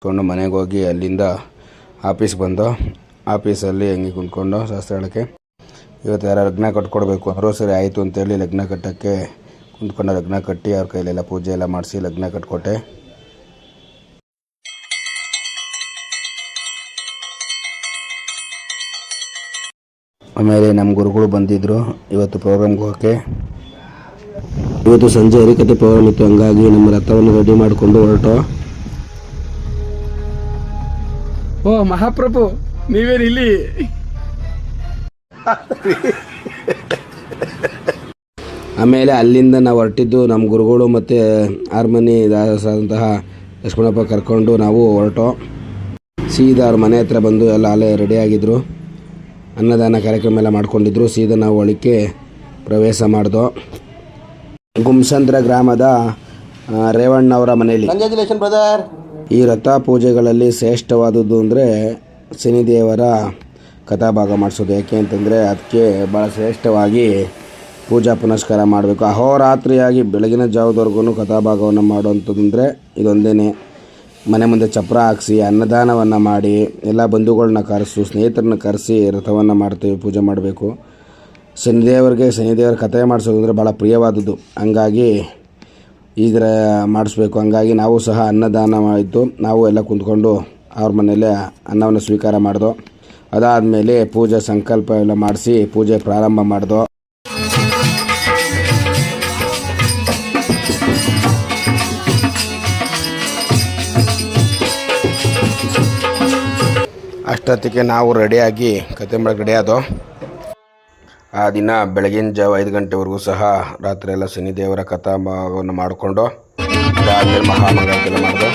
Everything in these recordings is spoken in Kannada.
ಮುಗಿಸ್ಕೊಂಡು ಮನೆಗೆ ಹೋಗಿ ಅಲ್ಲಿಂದ ಆಫೀಸ್ಗೆ ಬಂದು ಆಫೀಸಲ್ಲಿ ಹಂಗೆ ಕುಂತ್ಕೊಂಡು ಶಾಸ್ತ್ರ ಹೇಳೋಕ್ಕೆ ಇವತ್ತು ಯಾರು ಲಗ್ನ ಕಟ್ಕೊಡ್ಬೇಕು ಅಂದರೂ ಸರಿ ಆಯಿತು ಅಂತೇಳಿ ಲಗ್ನ ಕಟ್ಟೋಕ್ಕೆ ಕುಂತ್ಕೊಂಡು ಲಗ್ನ ಕಟ್ಟಿ ಅವ್ರ ಕೈಲೆಲ್ಲ ಪೂಜೆ ಎಲ್ಲ ಮಾಡಿಸಿ ಲಗ್ನ ಕಟ್ಕೊಟ್ಟೆ. ಆಮೇಲೆ ನಮ್ಮ ಗುರುಗಳು ಬಂದಿದ್ದರು ಇವತ್ತು ಪ್ರೋಗ್ರಾಮ್ಗೆ ಹೋಗೋಕ್ಕೆ. ಇವತ್ತು ಸಂಜೆ ಹರಿಕತೆ ಪ್ರೋಗ್ರಾಮ್ ಇತ್ತು, ಹಂಗಾಗಿ ನಮ್ಮ ರಥವನ್ನು ರೆಡಿ ಮಾಡಿಕೊಂಡು ಹೊರಟು. ಓ ಮಹಾಪ್ರಭು, ನೀವೇನಿಲ್ಲಿ? ಆಮೇಲೆ ಅಲ್ಲಿಂದ ನಾವು ಹೊರಟಿದ್ದು ನಮ್ಮ ಗುರುಗಳು ಮತ್ತು ಆರ್ಮನಿ ದಾಸಂತಹ ಲಕ್ಷ್ಮಣಪ್ಪ ಕರ್ಕೊಂಡು ನಾವು ಹೊರಟು. ಸೀದಾ ಅವ್ರ ಮನೆ ಹತ್ರ ಬಂದು ಎಲ್ಲ ಅಲ್ಲೇ ರೆಡಿಯಾಗಿದ್ದರು. ಅನ್ನದಾನ ಕಾರ್ಯಕ್ರಮ ಎಲ್ಲ ಮಾಡ್ಕೊಂಡಿದ್ರು. ಸೀದಾ ನಾವು ಒಳಕ್ಕೆ ಪ್ರವೇಶ ಮಾಡಿದೋ. ಗುಮ್ಸಂದ್ರ ಗ್ರಾಮದ ರೇವಣ್ಣವರ ಮನೆಯಲ್ಲಿ. Congratulation brother. ಈ ರಥ ಪೂಜೆಗಳಲ್ಲಿ ಶ್ರೇಷ್ಠವಾದದ್ದು ಅಂದರೆ ಶನಿದೇವರ ಕಥಾಭಾಗ ಮಾಡಿಸೋದು. ಯಾಕೆ ಅಂತಂದರೆ ಅದಕ್ಕೆ ಭಾಳ ಶ್ರೇಷ್ಠವಾಗಿ ಪೂಜಾ ಪುನಸ್ಕಾರ ಮಾಡಬೇಕು. ಅಹೋರಾತ್ರಿಯಾಗಿ ಬೆಳಗಿನ ಜಾವದವರೆಗೂ ಕಥಾಭಾಗವನ್ನು ಮಾಡುವಂಥದ್ದಂದರೆ ಇದೊಂದೇ. ಮನೆ ಮುಂದೆ ಚಪ್ರ ಹಾಕಿಸಿ ಅನ್ನದಾನವನ್ನು ಮಾಡಿ ಎಲ್ಲ ಬಂಧುಗಳನ್ನ ಕರೆಸು, ಸ್ನೇಹಿತರನ್ನ ಕರೆಸಿ ರಥವನ್ನು ಮಾಡ್ತೀವಿ, ಪೂಜೆ ಮಾಡಬೇಕು. ಶನಿದೇವರ ಕಥೆ ಮಾಡಿಸೋದು ಅಂದರೆ ಭಾಳ ಪ್ರಿಯವಾದದ್ದು. ಹಂಗಾಗಿ ಇದರ ಮಾಡಿಸ್ಬೇಕು. ಹಂಗಾಗಿ ನಾವು ಸಹ ಅನ್ನದಾನ ಮಾಡಿದ್ದು ನಾವು ಎಲ್ಲ ಕುಂತ್ಕೊಂಡು ಅವ್ರ ಮನೆಯಲ್ಲೇ ಅನ್ನವನ್ನು ಸ್ವೀಕಾರ ಮಾಡಿದೋ. ಅದಾದಮೇಲೆ ಪೂಜೆ ಸಂಕಲ್ಪ ಎಲ್ಲ ಮಾಡಿಸಿ ಪೂಜೆ ಪ್ರಾರಂಭ ಮಾಡಿದೋ. ಅಷ್ಟೊತ್ತಿಗೆ ನಾವು ರೆಡಿಯಾಗಿ ಕತೆ ಮಾಡಕ್ಕೆ ರೆಡಿ ಆದೋ. ಆ ದಿನ ಬೆಳಗಿನ ಜಾವ 5 ಗಂಟೆವರೆಗೂ ಸಹ ರಾತ್ರಿ ಎಲ್ಲ ಶನಿದೇವರ ಕಥಾಭಾಗವನ್ನು ಮಾಡಿಕೊಂಡು ಅದಾದಮೇಲೆ ಮಹಾಮಂಗಳಾರತಿ ಮಾಡಿದೋ.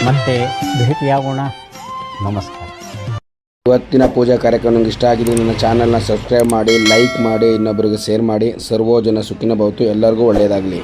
ಮತ್ತೆ ಭೇಟಿಯಾಗೋಣ. ನಮಸ್ಕಾರ. ಇವತ್ತಿನ ಪೂಜಾ ಕಾರ್ಯಕ್ರಮ ನಿಮ್ಗೆ ಇಷ್ಟ ಆಗಿದೆ, ನನ್ನ ಚಾನಲ್ನ ಸಬ್ಸ್ಕ್ರೈಬ್ ಮಾಡಿ, ಲೈಕ್ ಮಾಡಿ, ಇನ್ನೊಬ್ಬರಿಗೆ ಶೇರ್ ಮಾಡಿ. ಸರ್ವೋ ಜನ ಸುಖಿನ ಭವತು. ಎಲ್ಲರಿಗೂ ಒಳ್ಳೆಯದಾಗಲಿ.